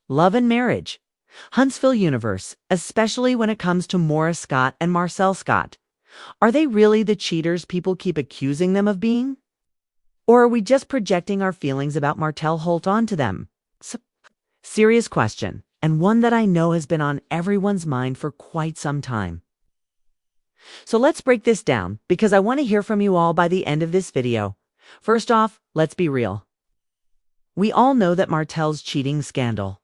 love and marriage. Huntsville universe, especially when it comes to Marsau Scott and Marsau Scott. Are they really the cheaters people keep accusing them of being? Or are we just projecting our feelings about Martell Holt onto them? Serious question, and one that I know has been on everyone's mind for quite some time. So let's break this down, because I want to hear from you all by the end of this video. First off, let's be real. We all know that Martell's cheating scandal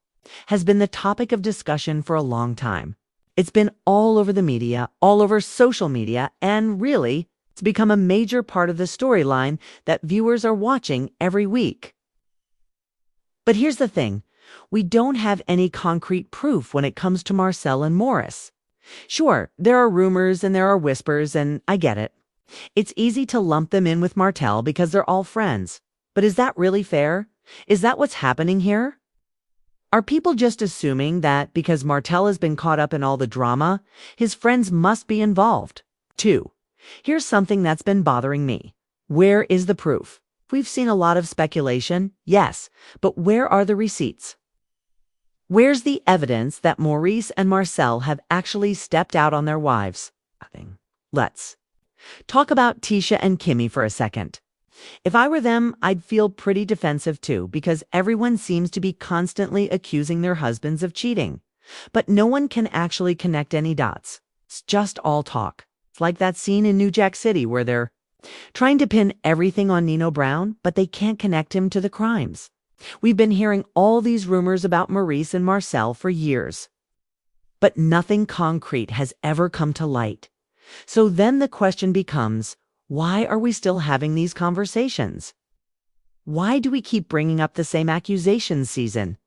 has been the topic of discussion for a long time. It's been all over the media, all over social media, and really, it's become a major part of the storyline that viewers are watching every week. But here's the thing. We don't have any concrete proof when it comes to Marcel and Morris. Sure, there are rumors and there are whispers, and I get it. It's easy to lump them in with Martell because they're all friends. But is that really fair? Is that what's happening here? Are people just assuming that because Martell has been caught up in all the drama, his friends must be involved? 2. Here's something that's been bothering me. Where is the proof? We've seen a lot of speculation, yes, but where are the receipts? Where's the evidence that Maurice and Marcel have actually stepped out on their wives? Nothing. Let's talk about Tisha and Kimmy for a second. If I were them, I'd feel pretty defensive too, because everyone seems to be constantly accusing their husbands of cheating. But no one can actually connect any dots. It's just all talk. It's like that scene in New Jack City where they're trying to pin everything on Nino Brown, but they can't connect him to the crimes. We've been hearing all these rumors about Maurice and Marcel for years. But nothing concrete has ever come to light. So then the question becomes, why are we still having these conversations? Why do we keep bringing up the same accusations season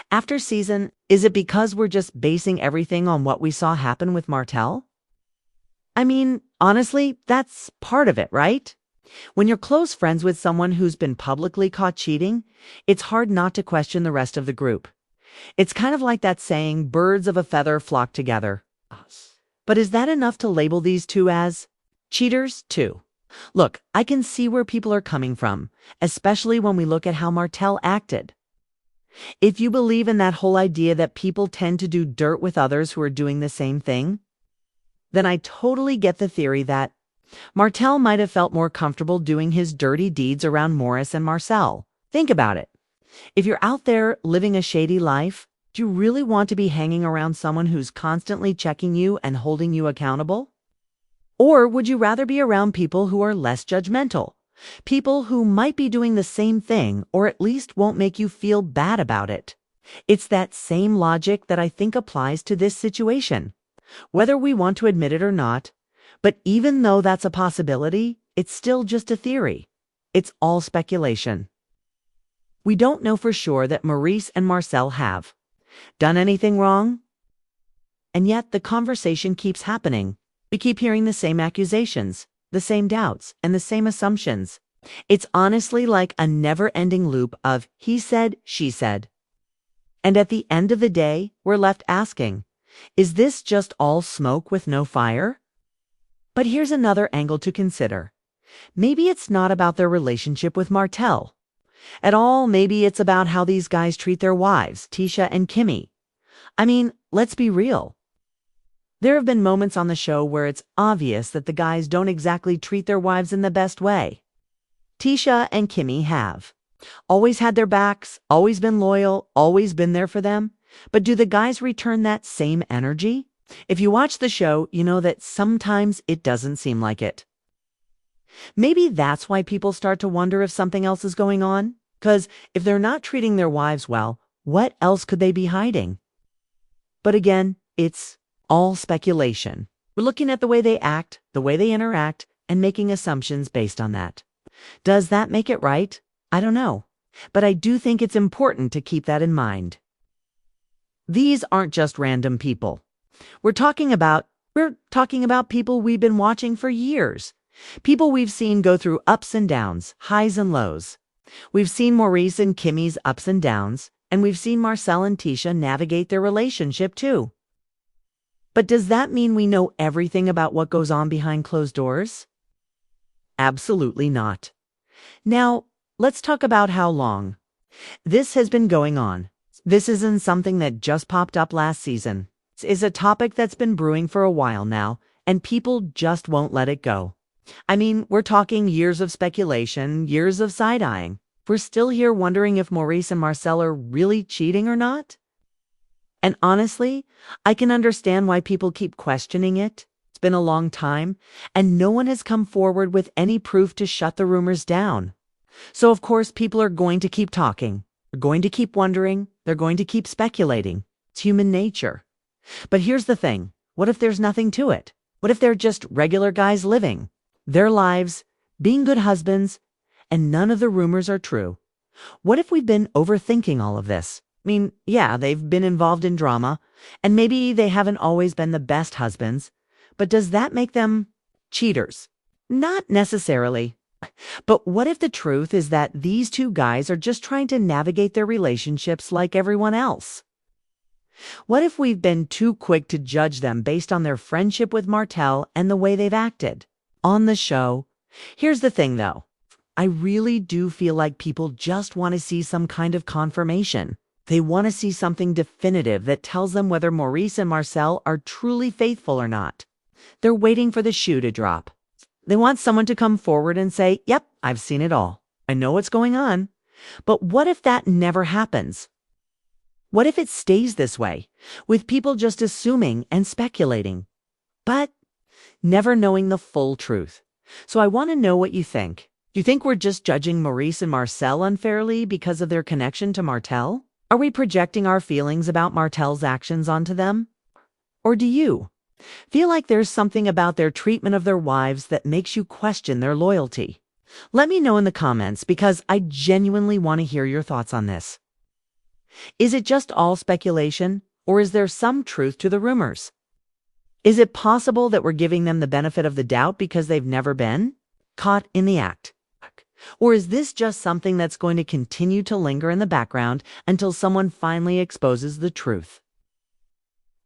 after season? Is it because we're just basing everything on what we saw happen with Martell? I mean, honestly, that's part of it, right? When you're close friends with someone who's been publicly caught cheating, it's hard not to question the rest of the group. It's kind of like that saying, birds of a feather flock together. But is that enough to label these two as cheaters too? Look, I can see where people are coming from, especially when we look at how Martell acted. If you believe in that whole idea that people tend to do dirt with others who are doing the same thing, then I totally get the theory that Martell might have felt more comfortable doing his dirty deeds around Morris and Marcel. Think about it. If you're out there living a shady life, do you really want to be hanging around someone who's constantly checking you and holding you accountable? Or would you rather be around people who are less judgmental? People who might be doing the same thing or at least won't make you feel bad about it. It's that same logic that I think applies to this situation, whether we want to admit it or not. But even though that's a possibility, it's still just a theory. It's all speculation. We don't know for sure that Maurice and Marcel have done anything wrong. And yet the conversation keeps happening. We keep hearing the same accusations, the same doubts, and the same assumptions. It's honestly like a never-ending loop of he said, she said. And at the end of the day, we're left asking, is this just all smoke with no fire? But here's another angle to consider. Maybe it's not about their relationship with Martell at all. Maybe it's about how these guys treat their wives, Tisha and Kimmy. I mean, let's be real. There have been moments on the show where it's obvious that the guys don't exactly treat their wives in the best way. Tisha and Kimmy have always had their backs, always been loyal, always been there for them. But do the guys return that same energy? If you watch the show, you know that sometimes it doesn't seem like it. Maybe that's why people start to wonder if something else is going on. Because if they're not treating their wives well, what else could they be hiding? But again, it's all speculation. We're looking at the way they act, the way they interact, and making assumptions based on that. Does that make it right? I don't know. But I do think it's important to keep that in mind. These aren't just random people. We're talking about people we've been watching for years. People we've seen go through ups and downs, highs and lows. We've seen Maurice and Kimmy's ups and downs, and we've seen Marcel and Tisha navigate their relationship too. But does that mean we know everything about what goes on behind closed doors? Absolutely not. Now, let's talk about how long this has been going on. This isn't something that just popped up last season. It's a topic that's been brewing for a while now, and people just won't let it go. I mean, we're talking years of speculation, years of side-eyeing. We're still here wondering if Maurice and Marcel are really cheating or not. And honestly, I can understand why people keep questioning it. It's been a long time, and no one has come forward with any proof to shut the rumors down. So of course, people are going to keep talking. They're going to keep wondering. They're going to keep speculating. It's human nature. But here's the thing. What if there's nothing to it? What if they're just regular guys living their lives, being good husbands, and none of the rumors are true? What if we've been overthinking all of this? I mean, yeah, they've been involved in drama, and maybe they haven't always been the best husbands, but does that make them cheaters? Not necessarily. But what if the truth is that these two guys are just trying to navigate their relationships like everyone else? What if we've been too quick to judge them based on their friendship with Martell and the way they've acted on the show? Here's the thing, though. I really do feel like people just want to see some kind of confirmation. They want to see something definitive that tells them whether Maurice and Marcel are truly faithful or not. They're waiting for the shoe to drop. They want someone to come forward and say, "Yep, I've seen it all. I know what's going on." But what if that never happens? What if it stays this way, with people just assuming and speculating, but never knowing the full truth? So I want to know what you think. Do you think we're just judging Maurice and Marcel unfairly because of their connection to Martell? Are we projecting our feelings about Martell's actions onto them? Or do you feel like there's something about their treatment of their wives that makes you question their loyalty? Let me know in the comments, because I genuinely want to hear your thoughts on this. Is it just all speculation, or is there some truth to the rumors? Is it possible that we're giving them the benefit of the doubt because they've never been caught in the act? Or is this just something that's going to continue to linger in the background until someone finally exposes the truth?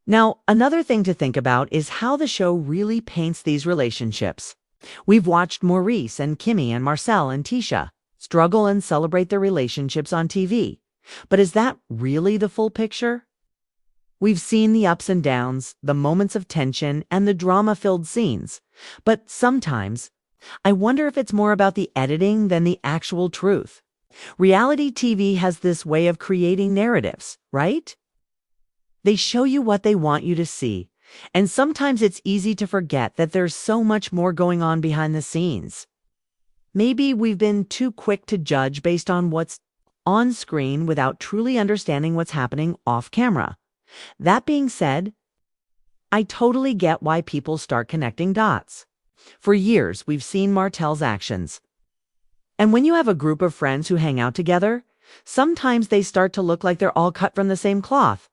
Now, another thing to think about is how the show really paints these relationships. We've watched Maurice and Kimmy and Marsau and LaTisha struggle and celebrate their relationships on TV. But is that really the full picture? We've seen the ups and downs, the moments of tension, and the drama-filled scenes. But sometimes, I wonder if it's more about the editing than the actual truth. Reality TV has this way of creating narratives, right? They show you what they want you to see, and sometimes it's easy to forget that there's so much more going on behind the scenes. Maybe we've been too quick to judge based on what's on screen without truly understanding what's happening off camera. That being said, I totally get why people start connecting dots. For years, we've seen Martell's actions. And when you have a group of friends who hang out together, sometimes they start to look like they're all cut from the same cloth.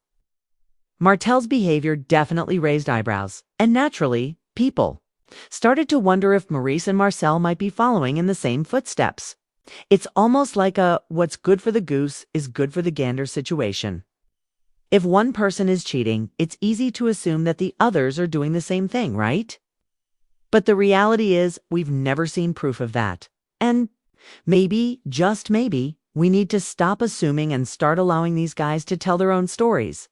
Martell's behavior definitely raised eyebrows, and naturally, people started to wonder if Maurice and Marcel might be following in the same footsteps. It's almost like a "what's good for the goose is good for the gander" situation. If one person is cheating, it's easy to assume that the others are doing the same thing, right? But the reality is, we've never seen proof of that. And maybe, just maybe, we need to stop assuming and start allowing these guys to tell their own stories.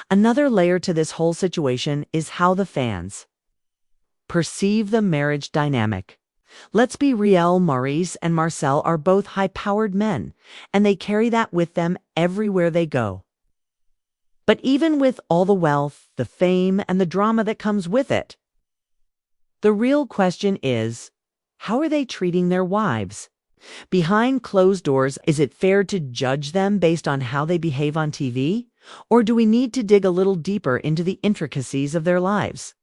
Another layer to this whole situation is how the fans perceive the marriage dynamic. Let's be real, Maurice and Marcel are both high-powered men, and they carry that with them everywhere they go. But even with all the wealth, the fame, and the drama that comes with it, the real question is, how are they treating their wives? Behind closed doors, is it fair to judge them based on how they behave on TV? Or do we need to dig a little deeper into the intricacies of their lives?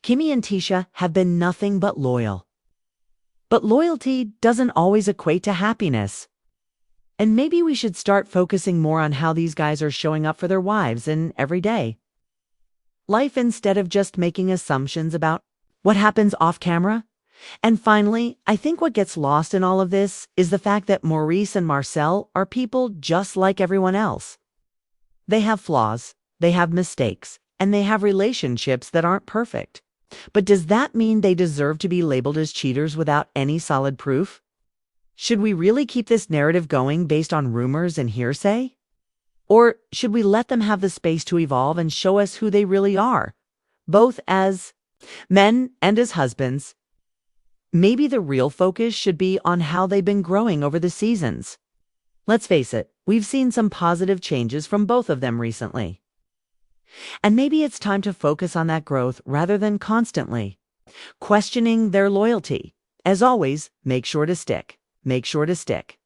Kimmy and LaTisha have been nothing but loyal. But loyalty doesn't always equate to happiness. And maybe we should start focusing more on how these guys are showing up for their wives in everyday life instead of just making assumptions about what happens off camera. And finally, I think what gets lost in all of this is the fact that Maurice and Marcel are people just like everyone else. They have flaws, they have mistakes, and they have relationships that aren't perfect. But does that mean they deserve to be labeled as cheaters without any solid proof? Should we really keep this narrative going based on rumors and hearsay? Or should we let them have the space to evolve and show us who they really are, both as men and as husbands? Maybe the real focus should be on how they've been growing over the seasons. Let's face it, we've seen some positive changes from both of them recently. And maybe it's time to focus on that growth rather than constantly questioning their loyalty. As always, make sure to stick. Make sure to stick.